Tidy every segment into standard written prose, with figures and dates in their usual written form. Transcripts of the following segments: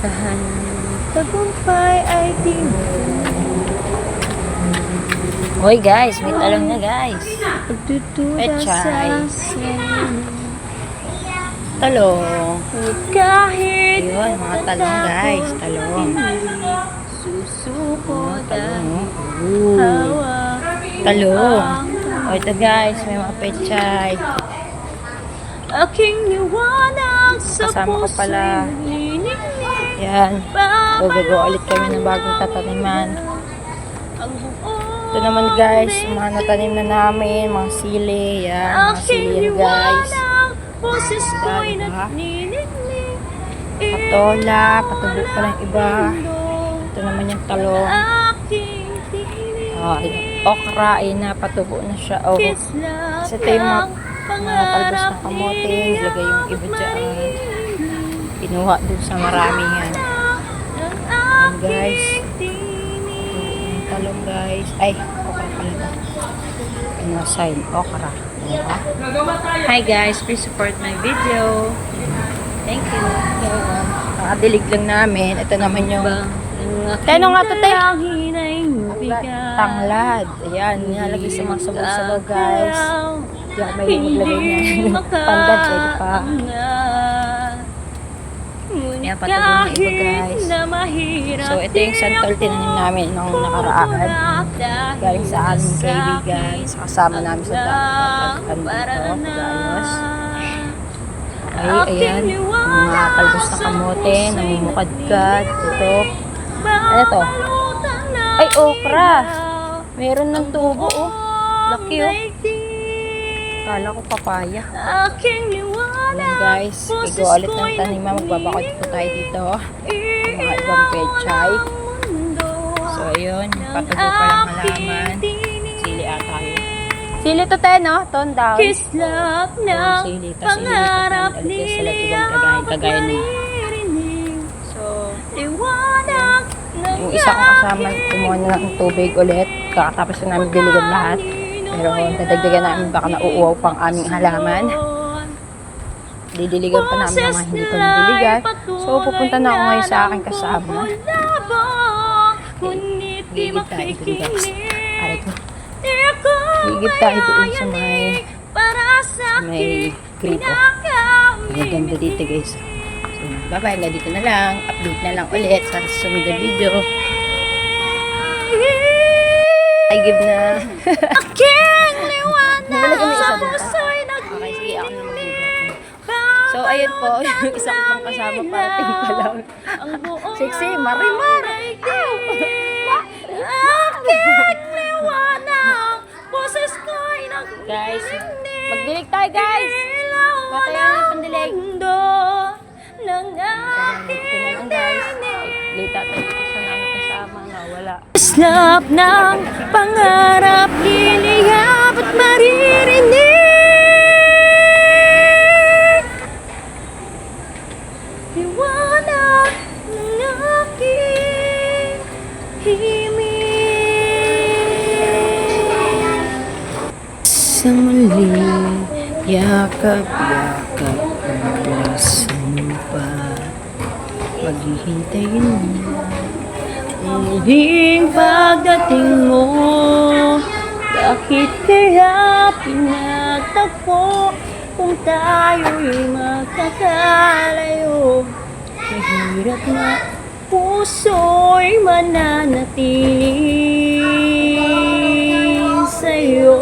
Listahan tagumpay ay di mo. Hoy guys, may talong na guys. Pagtutuda sa Pechay. sa'yo. Talong. Kahit Yun, mga talong guys. Talong. susuko Talong. hawak Talong. O ito guys, may mga pechay. aking liwanag sa Kasama ko puso'y pala. naglilingling. Yan. So, gagawa ulit kami ng bagong tataniman. Ang buong Ito naman guys, mga natanim na namin, mga sili. Yan, mga sili yan guys. boses ko'y Diba? naglilingling. Patola, patubo pa lang iba. Ito naman yung talong. Aking tinig. Okra, ay napatubo na siya. Oh. Kasi ito yung mga talbos na kamote. Nilagay yung iba dyan. Pinuha dun sa marami yan. Yan guys. Yung talong guys. Ay, okra pala na. Yung sign, okra. Diba? Hi guys, please support my video. Thank you. Nakadilig lang namin. Ito naman yung Teno nga to, te. Tanglad. Ayan, nilalagay sa mga sabaw-sabaw guys. Diyan may maglagay na. Pandan, pwede pa. Ayan, patuloy na iba guys. So, ito yung santol tinanim namin nung nakaraan. Galing sa aming kaibigan. Sa kasama namin sa dito. Pagayos. Ay, ayan. Mga talbos na kamote, namumukadkad. Ito. Ano to? Ay, okra. Meron ng tubo, oh. Laki, oh. Kala ko papaya. Ayan, guys. Igawa ulit ng taniman. Magbabakod po tayo dito. Yung mga ibang pechay. So, ayun. Patubo pa lang halaman. Sili ata yun. Sili to, te, no? Tone down. Kislap na Sili. Tapos pangarap ulit sila ibang kagaya na. So, liwanag ng yung isa kong kasama, kumuha na ng tubig ulit. Kakatapos na namin diligan lahat. Pero dadagdagan namin baka nauuwaw pang aming halaman. Didiligan pa namin ng mga hindi pa nadiligan. So, pupunta na ako ngayon sa aking kasama. Gigit tayo dun guys. Aray ko. Gigit tayo doon sa may gripo. Maganda dito guys. So, bye-bye. Hanggang dito na lang. Update na lang ulit sa susunod na video. I give na. aking liwanag sa Isa dun pa. puso'y Okay, sige. Ako na mag-video. So, ayun po. Yung isa ko pang kasama parating pa lang. ang buong Sexy, Marimar! aking liwanag boses ko'y Guys, magdilig tayo guys! Patayan ng pandilig. mundo ng Ito na lang guys. Late tayo dito sa namin kasama na wala. kislap ng pangarap liliyap at maririnig. Liwanag ng aking himig. Sa muli, yakap-yakap ang pa. Maghihintayin mo. Muling pagdating mo, bakit kaya pinagtagpo kung tayo'y magkakalayo? Mahirap na puso'y mananatili sa'yo.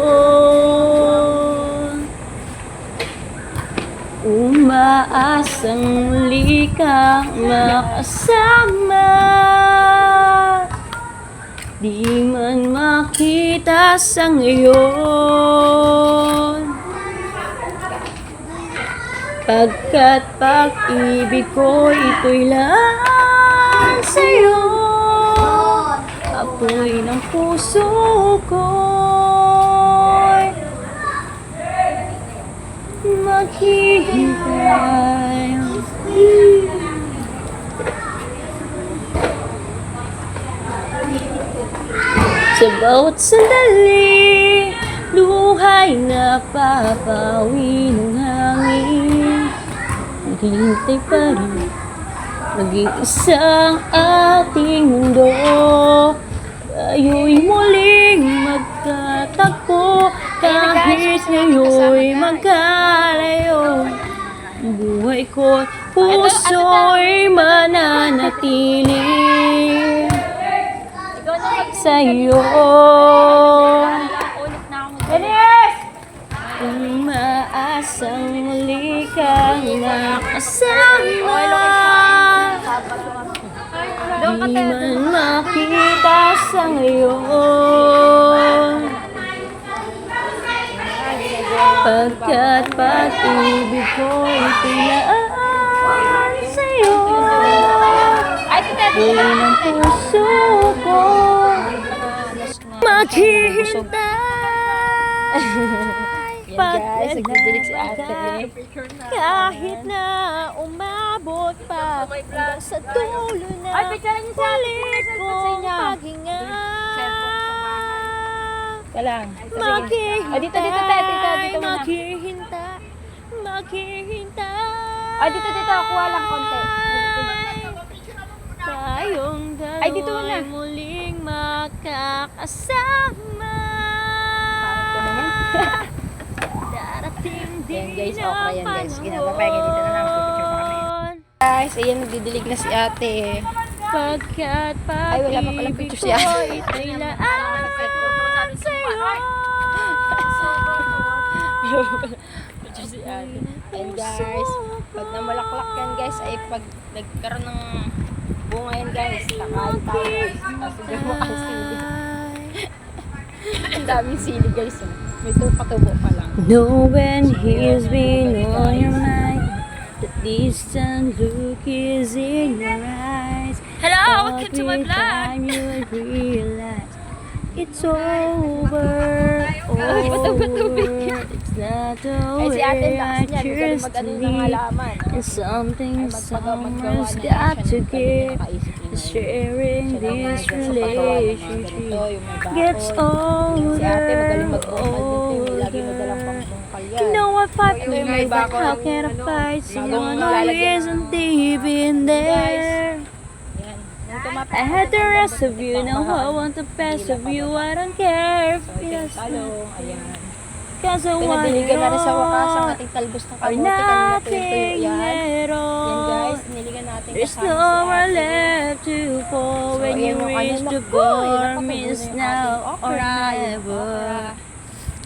Umaasang muli kang makasama, di man makita sa ngayon. Pagkat pag-ibig ko ito'y lang sa'yo, apoy ng puso ko'y maghihintay. Sa bawat sandali, luhay na papawi ng hangin. Naghihintay pa rin Mag-iisang ating mundo, tayo'y muling magkatagpo. Kahit ngayon'y magkalayo, buhay ko't puso'y mananatili sa'yo. Umaasang muli kang nakasama, di man makita sa ngayon. Pagkat pag-ibig ko'y pinaan sa'yo, buhay ng puso ko maghihintay. Yan guys, nagdidilig si ate. Kahit na umabot pa hanggang sa dulo na ulit kong paghinga. Ka lang. Maghihintay, dito muna. maghihintay. Dito, kuha lang konti. Tayong Ay, dito muna. dalawa'y muling makakasama. Darating Ayan guys, din okra ang yan guys. panahon. Ginapapayagin dito na lang. Picture pa kami. Guys, ayan, nagdidilig na si ate. Pagkat Ay, wala pa palang picture si ate. pag-ibig ko'y taylaan sa'yo. Picture si ate. And guys, pag namulaklak yan guys, ay pag nagkaroon ng bunga yan guys, nakain tayo guys. Kasi gawa ang sili. Ang daming sili guys. May patubo pa lang. Know when he's been on your mind, the distant look is in your eyes. Hello, welcome to my Every vlog. time you realize it's over, it's not the Ay, si ate, way I lakas niya. Magaling choose to mag-ano ng live. halaman. And something Magpagawa someone's niya got to siya ng give. nakaisip niya. Sharing Siya naman this dyan sa paggawa ng mga ganito, relationship yung may baon. gets Si ate, magaling older, magbungkal din. May lagi madalang pangbungkal yan. You know I fight Ito for yung you, may but bakal. how can I fight Bagong someone who lalagyan isn't ng- deep in there? Yan. Yung tumatak- I had the rest of you, now I want the best of you. I don't care if So, ito yung yes, talong. Ayan. cause I want it Pinadiligan na rin sa wakas ang all ating talbos ng or kamote. Kanina po yung tuyo nothing yan. at Yan guys, all. niligan natin There's kasama si nowhere ate. left to fall So, when ayan you yung reach kanyang the lakbo. Ayan, bar. napatubo na Miss yung now ating or okra, yung never. okra.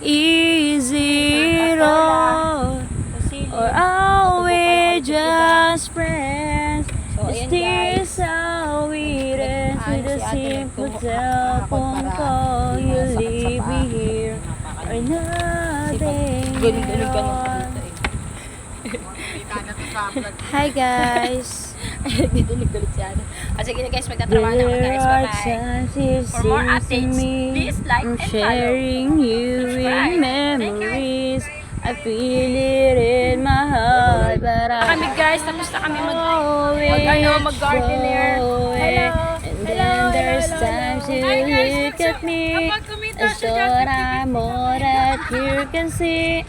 Is it all? So, sili. Or are we Patubo pa lang ulit yung iba. just friends? So, Is ayan, this guys. how it ends with a Si ate simple nagtumo- telephone para call? hindi You masakit sa leave me paa. here or Napakalimutan. nothing Gulig-gulig ka at nung all. dito eh. Hi guys. Didilig-gulig si ate. Sige na guys, magtatrabaho na kami There guys. are Bye-bye. times it For more seems to updates, me please like I'm and follow. sharing you Subscribe. in memories. I feel it in my heart, but I Kami guys, tapos na kami always mag-gardener. show it. Hello. And then there's times you look at me as though I'm all that you can see.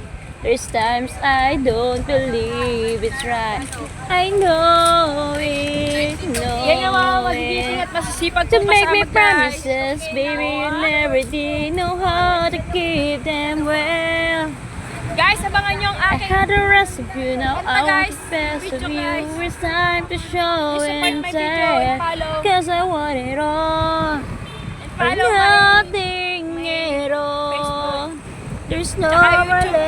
There's times I don't believe it's right. I know it, Yan yung mga know magigising it. at masisipag To kong make me kasama, guys. promises, baby, you never did know how to keep them well. Guys, abangan nyo ang I aking had the rest of you, now Kanta, I want guys. the best of Video, you. guys. It's time to show support and my video and say, follow. cause I want it all. And Or follow my nothing at all. Facebook. There's Tsaka nowhere YouTube